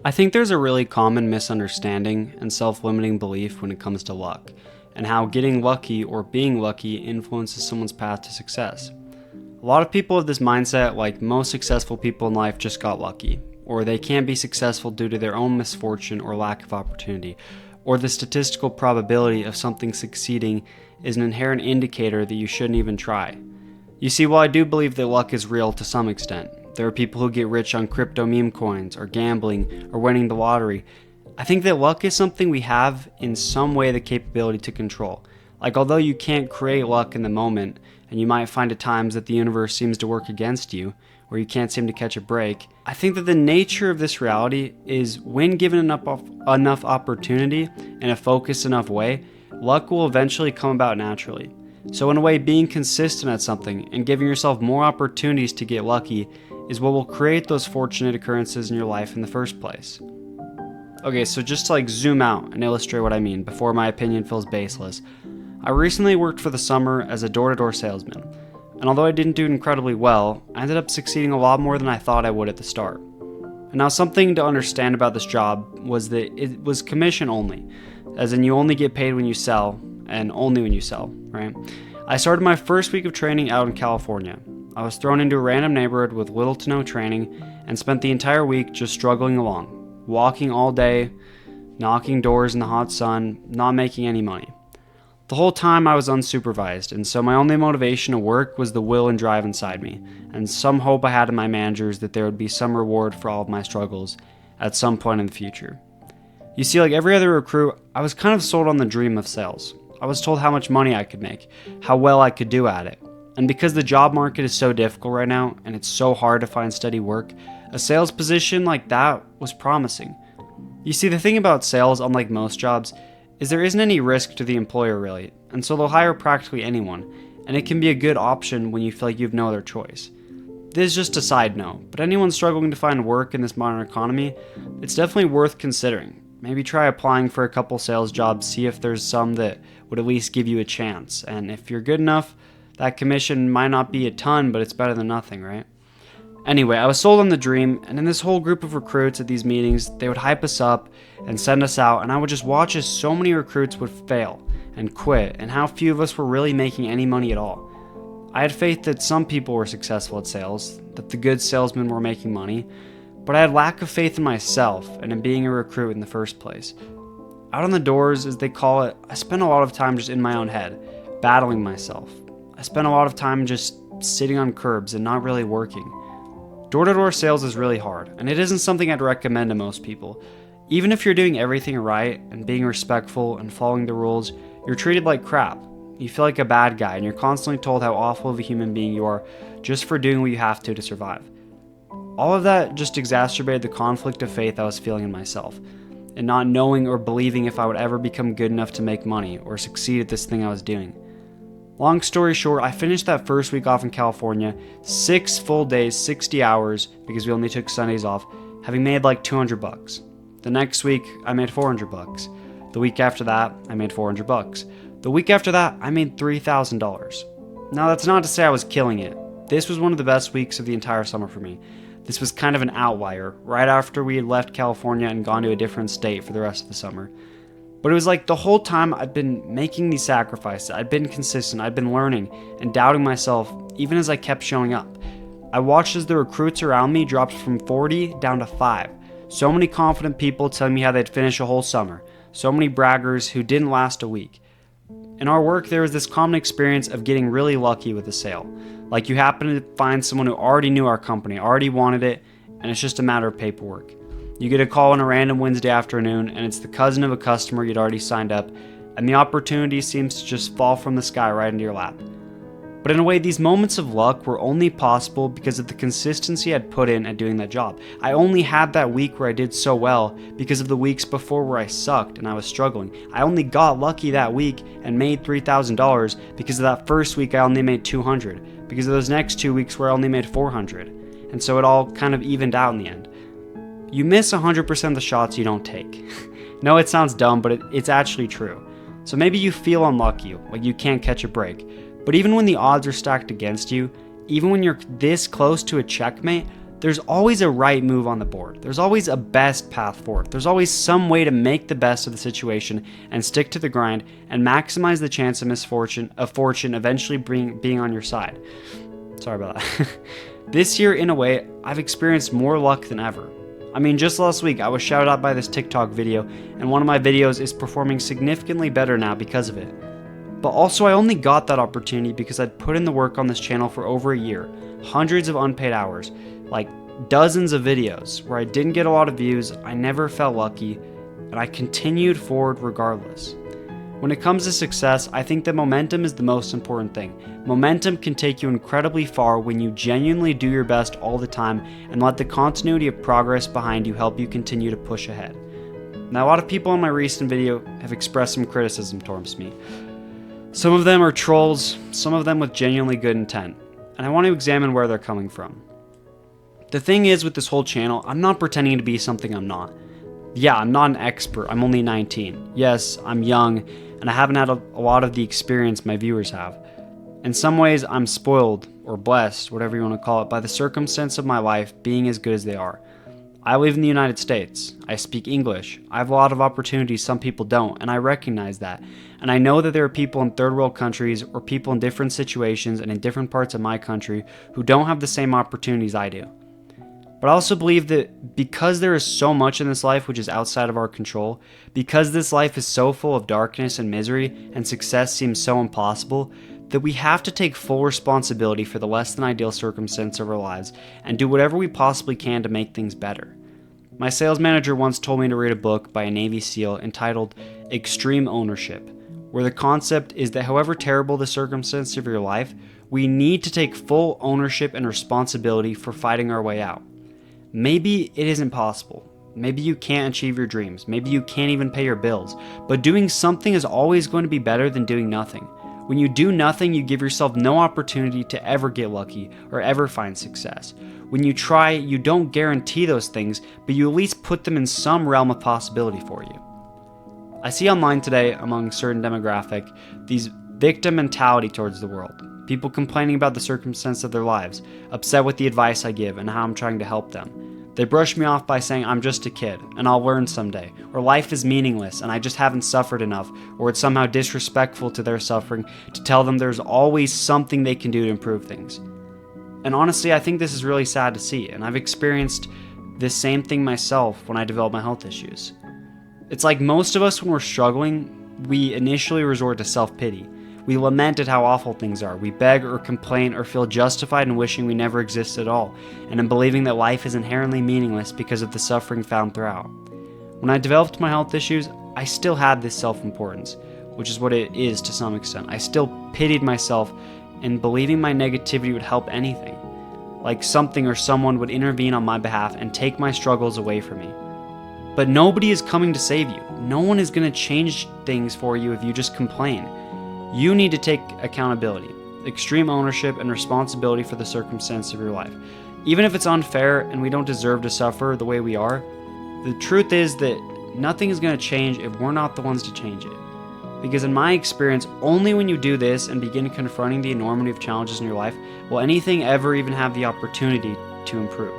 I think there's a really common misunderstanding and self-limiting belief when it comes to luck, and how getting lucky or being lucky influences someone's path to success. A lot of people have this mindset like most successful people in life just got lucky, or they can't be successful due to their own misfortune or lack of opportunity, or the statistical probability of something succeeding is an inherent indicator that you shouldn't even try. You see, while I do believe that luck is real to some extent, there are people who get rich on crypto meme coins, or gambling, or winning the lottery. I think that luck is something we have in some way the capability to control. Like, although you can't create luck in the moment, and you might find at times that the universe seems to work against you, or you can't seem to catch a break, I think that the nature of this reality is when given enough opportunity in a focused enough way, luck will eventually come about naturally. So in a way, being consistent at something and giving yourself more opportunities to get lucky is what will create those fortunate occurrences in your life in the first place. Okay, so just to zoom out and illustrate what I mean before my opinion feels baseless, I recently worked for the summer as a door-to-door salesman, and although I didn't do incredibly well, I ended up succeeding a lot more than I thought I would at the start. And now something to understand about this job was that it was commission only, as in you only get paid when you sell, and only when you sell, right? I started my first week of training out in California. I was thrown into a random neighborhood with little to no training and spent the entire week just struggling along, walking all day, knocking doors in the hot sun, not making any money. The whole time I was unsupervised, and so my only motivation to work was the will and drive inside me, and some hope I had in my managers that there would be some reward for all of my struggles at some point in the future. You see, like every other recruit, I was kind of sold on the dream of sales. I was told how much money I could make, how well I could do at it. And because the job market is so difficult right now, and it's so hard to find steady work, a sales position like that was promising. You see, the thing about sales, unlike most jobs, is there isn't any risk to the employer really, and so they'll hire practically anyone, and it can be a good option when you feel like you have no other choice. This is just a side note, but anyone struggling to find work in this modern economy, it's definitely worth considering. Maybe try applying for a couple sales jobs, see if there's some that would at least give you a chance, and if you're good enough, that commission might not be a ton, but it's better than nothing, right? Anyway, I was sold on the dream, and in this whole group of recruits at these meetings, they would hype us up and send us out, and I would just watch as so many recruits would fail and quit, and how few of us were really making any money at all. I had faith that some people were successful at sales, that the good salesmen were making money, but I had lack of faith in myself and in being a recruit in the first place. Out on the doors, as they call it, I spent a lot of time just in my own head, battling myself. I spent a lot of time just sitting on curbs and not really working. Door-to-door sales is really hard, and it isn't something I'd recommend to most people. Even if you're doing everything right and being respectful and following the rules, you're treated like crap. You feel like a bad guy, and you're constantly told how awful of a human being you are just for doing what you have to survive. All of that just exacerbated the conflict of faith I was feeling in myself, and not knowing or believing if I would ever become good enough to make money or succeed at this thing I was doing. Long story short, I finished that first week off in California, 6 full days, 60 hours, because we only took Sundays off, having made like $200. The next week, I made $400. The week after that, I made $400. The week after that, I made $3,000. Now, that's not to say I was killing it. This was one of the best weeks of the entire summer for me. This was kind of an outlier, right after we had left California and gone to a different state for the rest of the summer. But it was like the whole time I'd been making these sacrifices, I'd been consistent, I'd been learning and doubting myself even as I kept showing up. I watched as the recruits around me dropped from 40 down to 5. So many confident people telling me how they'd finish a whole summer. So many braggers who didn't last a week. In our work, there was this common experience of getting really lucky with a sale. Like you happen to find someone who already knew our company, already wanted it, and it's just a matter of paperwork. You get a call on a random Wednesday afternoon, and it's the cousin of a customer you'd already signed up, and the opportunity seems to just fall from the sky right into your lap. But in a way, these moments of luck were only possible because of the consistency I'd put in at doing that job. I only had that week where I did so well because of the weeks before where I sucked and I was struggling. I only got lucky that week and made $3,000 because of that first week I only made $200, because of those next 2 weeks where I only made $400. And so it all kind of evened out in the end. You miss 100% of the shots you don't take. No, it sounds dumb, but it's actually true. So maybe you feel unlucky, like you can't catch a break. But even when the odds are stacked against you, even when you're this close to a checkmate, There's always a right move on the board. There's always a best path forward. There's always some way to make the best of the situation and stick to the grind and maximize the chance of fortune eventually being on your side. Sorry about that. This year, in a way, I've experienced more luck than ever. I mean, just last week, I was shouted out by this TikTok video, and one of my videos is performing significantly better now because of it. But also, I only got that opportunity because I'd put in the work on this channel for over a year, hundreds of unpaid hours, like dozens of videos where I didn't get a lot of views, I never felt lucky, and I continued forward regardless. When it comes to success, I think that momentum is the most important thing. Momentum can take you incredibly far when you genuinely do your best all the time and let the continuity of progress behind you help you continue to push ahead. Now, a lot of people in my recent video have expressed some criticism towards me. Some of them are trolls, some of them with genuinely good intent, and I want to examine where they're coming from. The thing is with this whole channel, I'm not pretending to be something I'm not. Yeah, I'm not an expert, I'm only 19. Yes, I'm young, and I haven't had a lot of the experience my viewers have. In some ways, I'm spoiled, or blessed, whatever you want to call it, by the circumstance of my life being as good as they are. I live in the United States. I speak English. I have a lot of opportunities some people don't, and I recognize that. And I know that there are people in third world countries or people in different situations and in different parts of my country who don't have the same opportunities I do. But I also believe that because there is so much in this life which is outside of our control, because this life is so full of darkness and misery and success seems so impossible, that we have to take full responsibility for the less than ideal circumstance of our lives and do whatever we possibly can to make things better. My sales manager once told me to read a book by a Navy SEAL entitled Extreme Ownership, where the concept is that however terrible the circumstance of your life, we need to take full ownership and responsibility for fighting our way out. Maybe it isn't possible. Maybe you can't achieve your dreams. Maybe you can't even pay your bills. But doing something is always going to be better than doing nothing. When you do nothing, you give yourself no opportunity to ever get lucky or ever find success. When you try, you don't guarantee those things, but you at least put them in some realm of possibility for you. I see online today, among a certain demographic, these victim mentality towards the world. People complaining about the circumstance of their lives, upset with the advice I give and how I'm trying to help them. They brush me off by saying I'm just a kid and I'll learn someday, or life is meaningless and I just haven't suffered enough, or it's somehow disrespectful to their suffering to tell them there's always something they can do to improve things. And honestly, I think this is really sad to see, and I've experienced this same thing myself when I developed my health issues. It's like most of us when we're struggling, we initially resort to self-pity. We lament at how awful things are. We beg or complain or feel justified in wishing we never existed at all, and in believing that life is inherently meaningless because of the suffering found throughout. When I developed my health issues, I still had this self-importance, which is what it is to some extent. I still pitied myself in believing my negativity would help anything, like something or someone would intervene on my behalf and take my struggles away from me. But nobody is coming to save you. No one is going to change things for you if you just complain. You need to take accountability, extreme ownership, and responsibility for the circumstance of your life. Even if it's unfair and we don't deserve to suffer the way we are, the truth is that nothing is going to change if we're not the ones to change it. Because in my experience, only when you do this and begin confronting the enormity of challenges in your life will anything ever even have the opportunity to improve.